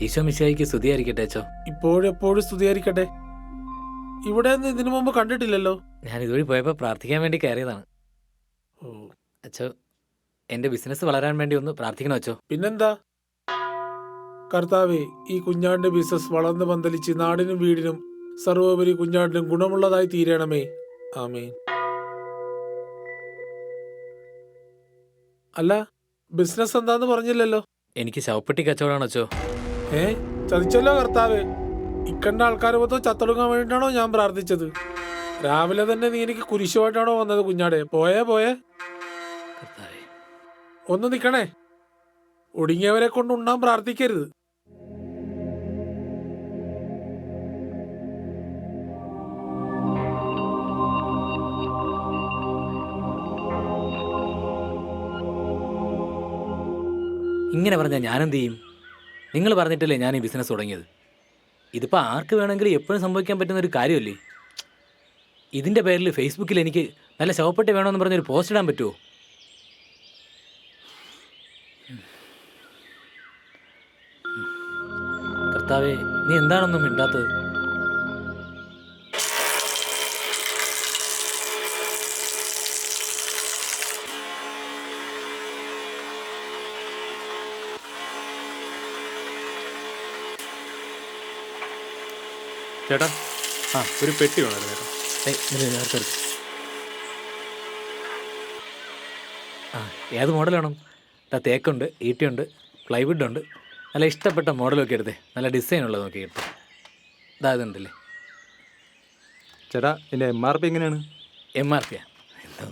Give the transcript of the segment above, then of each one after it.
ഈശോ മിശിഹായിക്ക് സ്തുതിയായിരിക്കട്ടെ അച്ചോ. ഇപ്പോഴെപ്പോഴും സ്തുതിയായിരിക്കട്ടെ. ഇവിടെ നിന്ന് ഇതിനു മുമ്പ് കണ്ടിട്ടില്ലല്ലോ. ഞാൻ ഇതുവഴി പോയപ്പോൾ പ്രാർത്ഥിക്കാൻ വേണ്ടി കയറിയതാണ്. ഓ, അച്ചോ, എൻ്റെ ബിസിനസ് വളരാൻ വേണ്ടി ഒന്ന് പ്രാർത്ഥിക്കണം അച്ചോ. പിന്നെന്താ കർത്താവേ, ഈ കുഞ്ഞാടിന്റെ ബിസിനസ് വളർന്ന് പന്തലിച്ച് നാടിനും വീടിനും സർവോപരി കുഞ്ഞാടിനും ഗുണമുള്ളതായി തീരണമേ. ആമേൻ. അല്ല, ബിസിനസ് എന്താന്ന് പറഞ്ഞില്ലല്ലോ. എനിക്ക് ശവപ്പെട്ടി കച്ചവടമാണ് അച്ചോ. ചതിച്ചല്ലോ കർത്താവേ. ഇക്കണ്ട ആൾക്കാരെ മൊത്തം ചത്തൊടുങ്ങാൻ വേണ്ടിയിട്ടാണോ ഞാൻ പ്രാർത്ഥിച്ചത്? രാവിലെ തന്നെ നീ എനിക്ക് കുരിശുമായിട്ടാണോ വന്നത് കുഞ്ഞാടെ? പോയേ കർത്താവേ, ഒന്ന് നിക്കണേ. ഒടുങ്ങിയവരെ കൊണ്ട് ഉണ്ണാൻ പ്രാർത്ഥിക്കരുത്. ഇങ്ങനെ പറഞ്ഞാൽ ഞാനെന്ത് ചെയ്യും? നിങ്ങൾ പറഞ്ഞിട്ടല്ലേ ഞാൻ ഈ ബിസിനസ് തുടങ്ങിയത്. ഇതിപ്പോൾ ആർക്ക് വേണമെങ്കിലും എപ്പോഴും സംഭവിക്കാൻ പറ്റുന്ന ഒരു കാര്യമല്ലേ. ഇതിൻ്റെ പേരിൽ ഫേസ്ബുക്കിൽ എനിക്ക് നല്ല ശവപ്പെട്ടി വേണമെന്ന് പറഞ്ഞൊരു പോസ്റ്റ് ഇടാൻ പറ്റുമോ? കർത്താവേ, നീ എന്താണൊന്നും മിണ്ടാത്തത്? ചേട്ടാ, ഒരു പെട്ടി വേണമായിരുന്നു ചേട്ടാ. ഏത് മോഡൽ വേണം? തേക്കുണ്ട്, ഈട്ടിയുണ്ട്, പ്ലൈവുഡ് ഉണ്ട്. നല്ല ഇഷ്ടപ്പെട്ട മോഡലൊക്കെ എടുത്തേ. നല്ല ഡിസൈൻ ഉള്ളത് നോക്കി എടുത്തേ. ഇതുണ്ടല്ലേ ചേട്ടാ, ഇതിൻ്റെ MRP എങ്ങനെയാണ്? MRP എന്താ?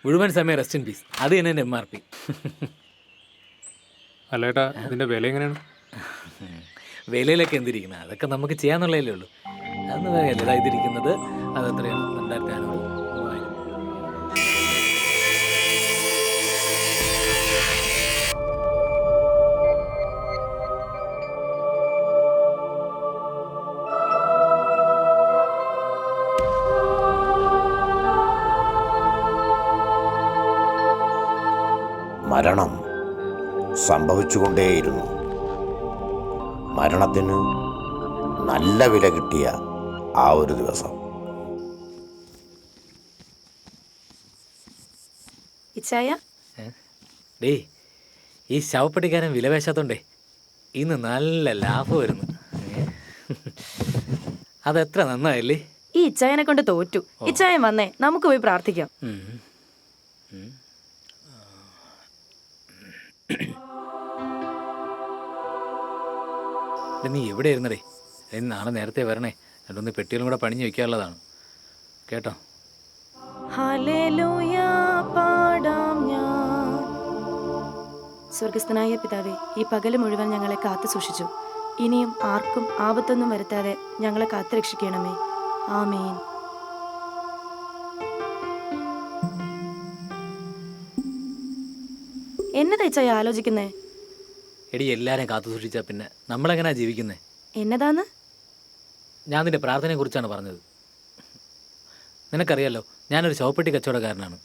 മുഴുവൻ സമയം റെസ്റ്റ് ഇൻ പീസ്. അത് തന്നെ എൻ്റെ MRP. അല്ല ചേട്ടാ, ഇതിൻ്റെ വില എങ്ങനെയാണ്? വിലയിലൊക്കെ എന്തിരിക്കുന്നത്? അതൊക്കെ നമുക്ക് ചെയ്യാന്നുള്ളതല്ലേ ഉള്ളൂ. അതൊന്നും പറയല്ലേ. ഇതായിരിക്കുന്നത് അത് എത്രയാണ്? 2500, 3000. മരണം സംഭവിച്ചുകൊണ്ടേയിരുന്നു. മരണത്തിന് നല്ല വില കിട്ടിയ ആ ഒരു ദിവസം. ഡേ, ഈ ശവപ്പെട്ടിക്കാരൻ വിലപേശാത്തോണ്ടേ ഇന്ന് നല്ല ലാഭം വരുന്നു. അതെത്ര നന്നായല്ലേ. ഈ ഇച്ചായനെ കൊണ്ട് തോറ്റു. ഇച്ചായൻ വന്നേ, നമുക്ക് പോയി പ്രാർത്ഥിക്കാം. നീ എവിടെ ഇരുന്നടേ? നാളെ നേരത്തെ വരണേ. രണ്ടൊന്ന് പെട്ടികളും കൂടെ പണിഞ്ഞു വെക്കാനുള്ളതാണ് കേട്ടോ. ഹല്ലേലൂയ പാടാം ഞാൻ. സ്വർഗസ്ഥനായ പിതാവേ, ഈ പകല് മുഴുവൻ ഞങ്ങളെ കാത്തു സൂക്ഷിച്ചു. ഇനിയും ആർക്കും ആപത്തൊന്നും വരുത്താതെ ഞങ്ങളെ കാത്തു രക്ഷിക്കണമേ. ആമേൻ. എന്നതാ ഇച്ചായ ആലോചിക്കുന്നേ? എടി, എല്ലാവരെയും കാത്തു സൂക്ഷിച്ചാൽ പിന്നെ നമ്മളെങ്ങനെയാ ജീവിക്കുന്നേ? എന്നതാന്ന്? ഞാൻ നിന്റെ പ്രാർത്ഥനയെക്കുറിച്ചാണ് പറഞ്ഞത്. നിനക്കറിയാലോ, ഞാനൊരു ശവപ്പെട്ടി കച്ചവടക്കാരനാണ്.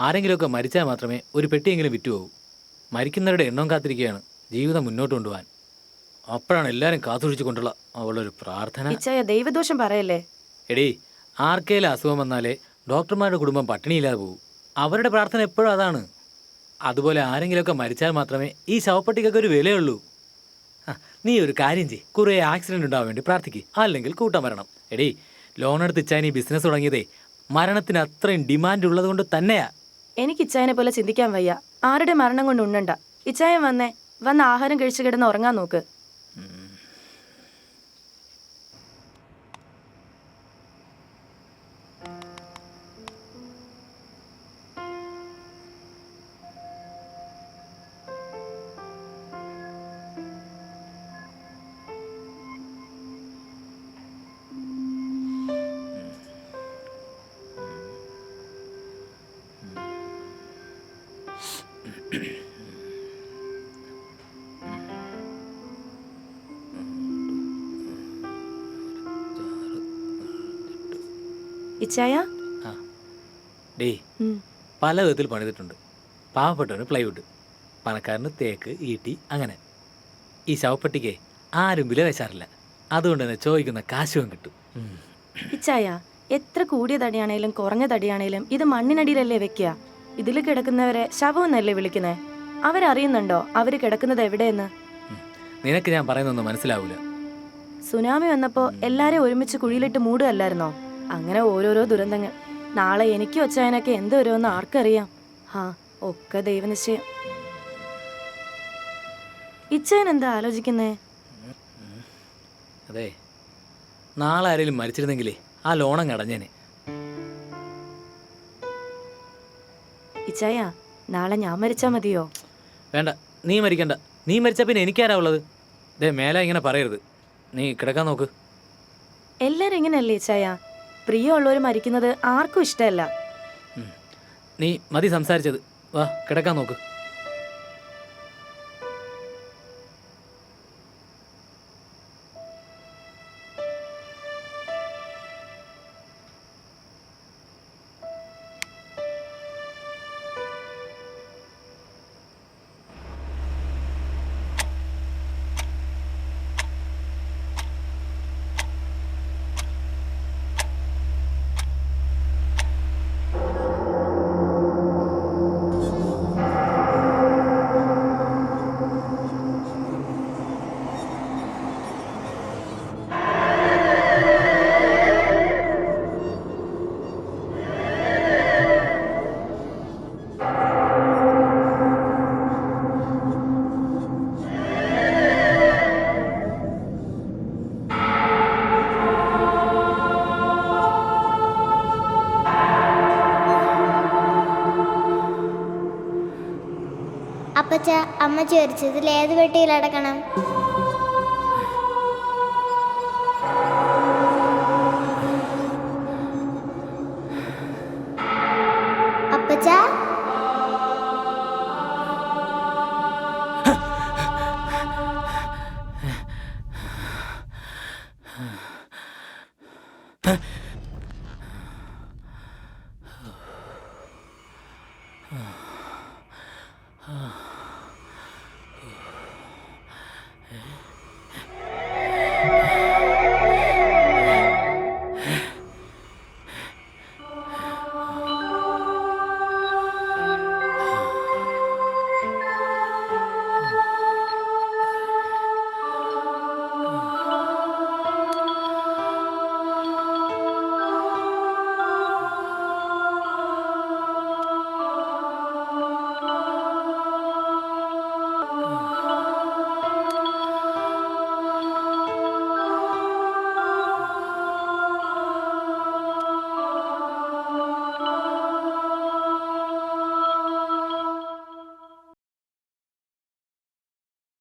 ആരെങ്കിലുമൊക്കെ മരിച്ചാൽ മാത്രമേ ഒരു പെട്ടിയെങ്കിലും വിറ്റുപോകൂ. മരിക്കുന്നവരുടെ എണ്ണം കാത്തിരിക്കുകയാണ് ജീവിതം മുന്നോട്ട് കൊണ്ടുപോകാൻ. അപ്പോഴാണ് എല്ലാവരും കാത്തു സൂക്ഷിച്ചുകൊണ്ടുള്ള അവളൊരു പ്രാർത്ഥന. ഇച്ചായ ദൈവദോഷം പറയല്ലേ. എടീ, ആർക്കേലും അസുഖം വന്നാലേ ഡോക്ടർമാരുടെ കുടുംബം പട്ടിണിയില്ലാതെ പോകും. അവരുടെ പ്രാർത്ഥന എപ്പോഴും അതാണ്. അതുപോലെ ആരെങ്കിലുമൊക്കെ മരിച്ചാൽ മാത്രമേ ഈ ശവപ്പെട്ടിക്കൊക്കെ ഒരു വിലയുള്ളൂ. നീ ഒരു കാര്യം ചെയ്യ്, കുറേ ആക്സിഡൻറ്റ് ഉണ്ടാവാൻ വേണ്ടി പ്രാർത്ഥിക്കുക, അല്ലെങ്കിൽ കൂട്ടം വരണം. എടീ, ലോൺ എടുത്ത് ഇച്ചായൻ ഈ ബിസിനസ് തുടങ്ങിയതേ മരണത്തിന് അത്രയും ഡിമാൻഡ് ഉള്ളത് കൊണ്ട് തന്നെയാ. എനിക്ക് ഇച്ചായനെ പോലെ ചിന്തിക്കാൻ വയ്യ. ആരുടെ മരണം കൊണ്ട് ഉണ്ണണ്ട. ഇച്ചായൻ വന്ന് ആഹാരം കഴിച്ചു കിടന്ന് ഉറങ്ങാൻ നോക്ക്. ഇച്ചായ, ഡേ, പല വിധത്തിൽ പണിതിട്ടുണ്ട്. പാവപ്പെട്ടവന് പ്ലൈവുഡ്, പണക്കാരന് തേക്ക്, ഈട്ടി, അങ്ങനെ. ഈ ശവപ്പെട്ടിക്ക് ആരും വില വെച്ചാറില്ല. അതുകൊണ്ട് തന്നെ ചോദിക്കുന്ന കാശും കിട്ടും. ഇച്ചായ, എത്ര കൂടിയ തടിയാണേലും കുറഞ്ഞ തടിയാണേലും ഇത് മണ്ണിനടിയിലല്ലേ വെക്കുക. ഇതിൽ കിടക്കുന്നവരെ ശവം എന്നല്ലേ വിളിക്കുന്നേ. അവരറിയുന്നുണ്ടോ അവര് കിടക്കുന്നത് എവിടെയെന്ന്? നിനക്ക് ഞാൻ പറയുന്നൊന്നും മനസ്സിലാവൂല. സുനാമി വന്നപ്പോ എല്ലാരെയും ഒരുമിച്ച് കുഴിയിലിട്ട് മൂടുകയല്ലായിരുന്നോ? അങ്ങനെ ഓരോരോ ദുരന്തങ്ങൾ. നാളെ എനിക്കും ഒച്ചായനൊക്കെ എന്ത് വരുമെന്ന് ആർക്കറിയാം. ഒക്കെ ദൈവനിശ്ചയം. ഇച്ചായൻ എന്താ ആലോചിക്കുന്നേ? അതെ, നാളെ ആരെങ്കിലും മരിച്ചിരുന്നെങ്കിലേ ആ ലോണം കടഞ്ഞേനെ. ഇച്ചായ, നാളെ ഞാൻ മരിച്ചാ മതിയോ? വേണ്ട, നീ മരിക്കണ്ട. നീ മരിച്ചാൽ പിന്നെ എനിക്കാരാ ഉള്ളത്? ദേ, മേലെ ഇങ്ങനെ പറയരുത്. നീ കിടക്കാൻ നോക്ക്. എല്ലാരും ഇങ്ങനെയല്ലേ ഇച്ചായ? പ്രിയമുള്ളവർ മരിക്കുന്നത് ആർക്കും ഇഷ്ടമല്ല. നീ മതി സംസാരിച്ചത്. വാ, കിടക്കാൻ നോക്ക്. അപ്പച്ച, അമ്മ ചോദിച്ചതിൽ ഏത് പെട്ടിയിലടക്കണം? അപ്പച്ച, ആ